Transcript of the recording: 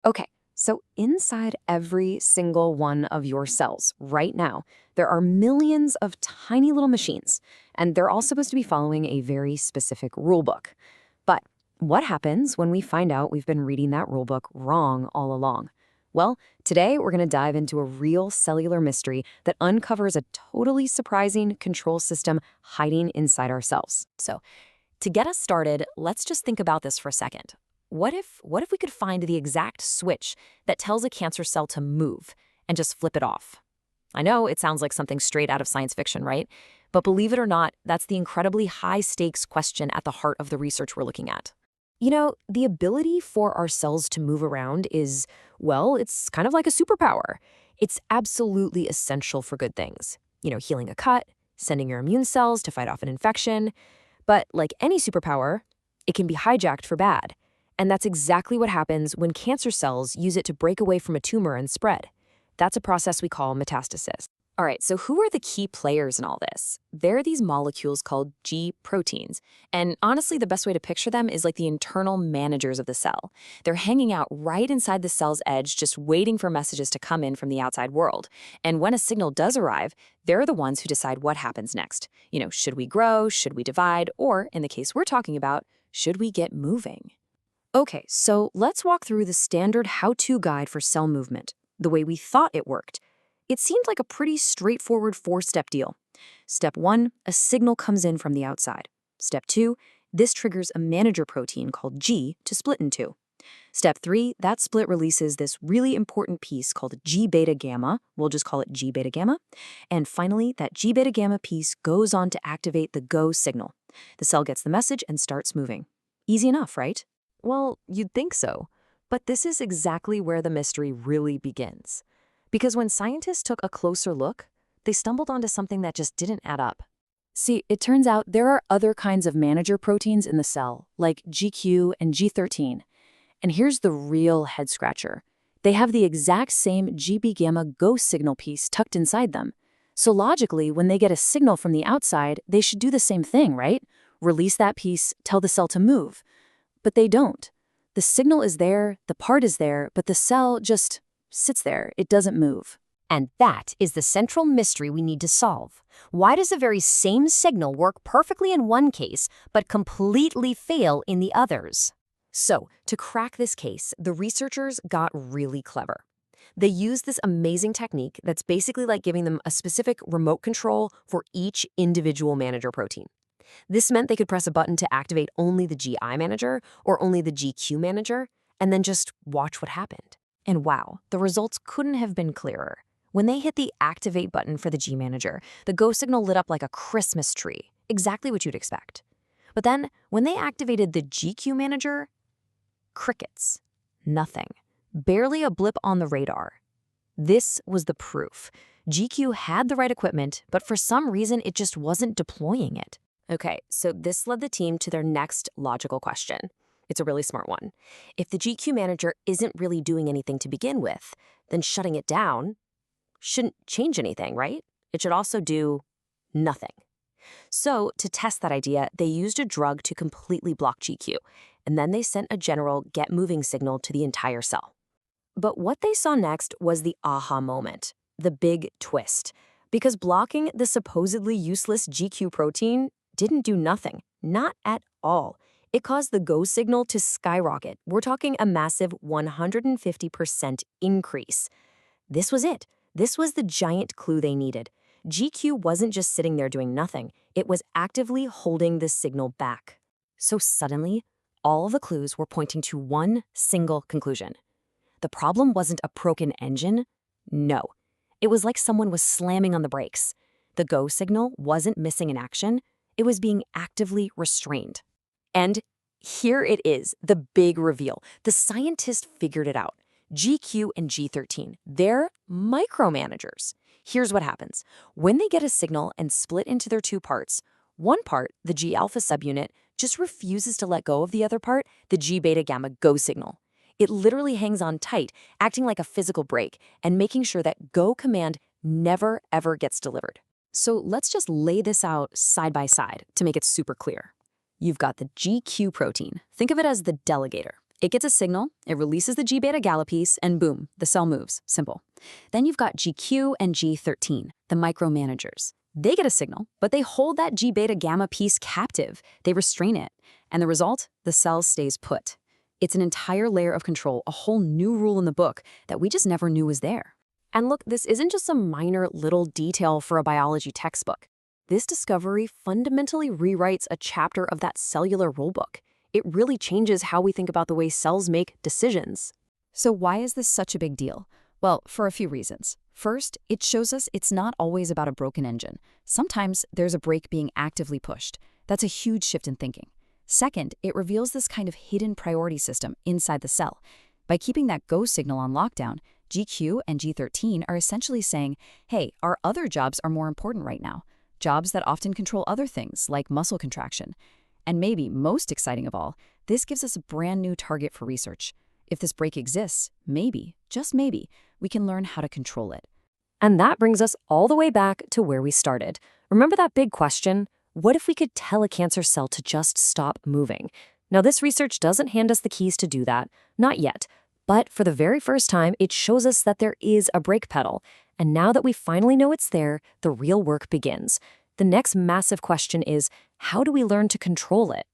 Okay, so inside every single one of your cells right now, there are millions of tiny little machines, and they're all supposed to be following a very specific rule book. But what happens when we find out we've been reading that rule book wrong all along? Well, today we're going to dive into a real cellular mystery that uncovers a totally surprising control system hiding inside our cells. So, to get us started, let's just think about this for a second. What if we could find the exact switch that tells a cancer cell to move and just flip it off? I know it sounds like something straight out of science fiction, right? But believe it or not, that's the incredibly high-stakes question at the heart of the research we're looking at. The ability for our cells to move around is, well, it's kind of like a superpower. It's absolutely essential for good things. Healing a cut, sending your immune cells to fight off an infection. But like any superpower, it can be hijacked for bad. And that's exactly what happens when cancer cells use it to break away from a tumor and spread. That's a process we call metastasis. All right, so who are the key players in all this? They're these molecules called G proteins. And honestly, the best way to picture them is like the internal managers of the cell. They're hanging out right inside the cell's edge, just waiting for messages to come in from the outside world. And when a signal does arrive, they're the ones who decide what happens next. Should we grow? Should we divide? Or, in the case we're talking about, should we get moving? Okay, so let's walk through the standard how-to guide for cell movement, the way we thought it worked. It seemed like a pretty straightforward four-step deal. Step 1, a signal comes in from the outside. Step 2, this triggers a manager protein called G to split in two. Step 3, that split releases this really important piece called G beta gamma. We'll just call it G beta gamma. And finally, that G beta gamma piece goes on to activate the go signal. The cell gets the message and starts moving. Easy enough, right? Well, you'd think so. But this is exactly where the mystery really begins. Because when scientists took a closer look, they stumbled onto something that just didn't add up. See, it turns out there are other kinds of manager proteins in the cell, like Gq and G13. And here's the real head-scratcher. They have the exact same Gb gamma go signal piece tucked inside them. So logically, when they get a signal from the outside, they should do the same thing, right? Release that piece, tell the cell to move. But they don't. The signal is there, the part is there, but the cell just sits there. It doesn't move. And that is the central mystery we need to solve. Why does the very same signal work perfectly in one case, but completely fail in the others? So, to crack this case, the researchers got really clever. They used this amazing technique that's basically like giving them a specific remote control for each individual manager protein. This meant they could press a button to activate only the GI manager or only the GQ manager, and then just watch what happened. And wow, the results couldn't have been clearer. When they hit the activate button for the G manager, the go signal lit up like a Christmas tree, exactly what you'd expect. But then, when they activated the GQ manager, crickets. Nothing. Barely a blip on the radar. This was the proof. GQ had the right equipment, but for some reason it just wasn't deploying it. Okay, so this led the team to their next logical question. It's a really smart one. If the GQ manager isn't really doing anything to begin with, then shutting it down shouldn't change anything, right? It should also do nothing. So to test that idea, they used a drug to completely block GQ, and then they sent a general get moving signal to the entire cell. But what they saw next was the aha moment, the big twist. Because blocking the supposedly useless GQ protein didn't do nothing, not at all. It caused the go signal to skyrocket. We're talking a massive 150% increase. This was it. This was the giant clue they needed. GQ wasn't just sitting there doing nothing. It was actively holding the signal back. So suddenly, all the clues were pointing to one single conclusion. The problem wasn't a broken engine. No. It was like someone was slamming on the brakes. The go signal wasn't missing in action. It was being actively restrained. And here it is, the big reveal. The scientists figured it out. Gq and G13, they're micromanagers. Here's what happens. When they get a signal and split into their two parts, one part, the G alpha subunit, just refuses to let go of the other part, the G beta gamma go signal. It literally hangs on tight, acting like a physical brake and making sure that go command never ever gets delivered. So let's just lay this out side by side to make it super clear. You've got the GQ protein. Think of it as the delegator. It gets a signal, it releases the G-beta GALA piece, and boom, the cell moves. Simple. Then you've got Gq and G13, the micromanagers. They get a signal, but they hold that G-beta gamma piece captive. They restrain it. And the result? The cell stays put. It's an entire layer of control, a whole new rule in the book that we just never knew was there. And look, this isn't just a minor little detail for a biology textbook. This discovery fundamentally rewrites a chapter of that cellular rulebook. It really changes how we think about the way cells make decisions. So why is this such a big deal? Well, for a few reasons. First, it shows us it's not always about a broken engine. Sometimes there's a brake being actively pushed. That's a huge shift in thinking. Second, it reveals this kind of hidden priority system inside the cell. By keeping that go signal on lockdown, Gq and G13 are essentially saying, hey, our other jobs are more important right now. Jobs that often control other things, like muscle contraction. And maybe most exciting of all, this gives us a brand new target for research. If this brake exists, maybe, just maybe, we can learn how to control it. And that brings us all the way back to where we started. Remember that big question? What if we could tell a cancer cell to just stop moving? Now, this research doesn't hand us the keys to do that, not yet. But for the very first time, it shows us that there is a brake pedal. And now that we finally know it's there, the real work begins. The next massive question is, how do we learn to control it?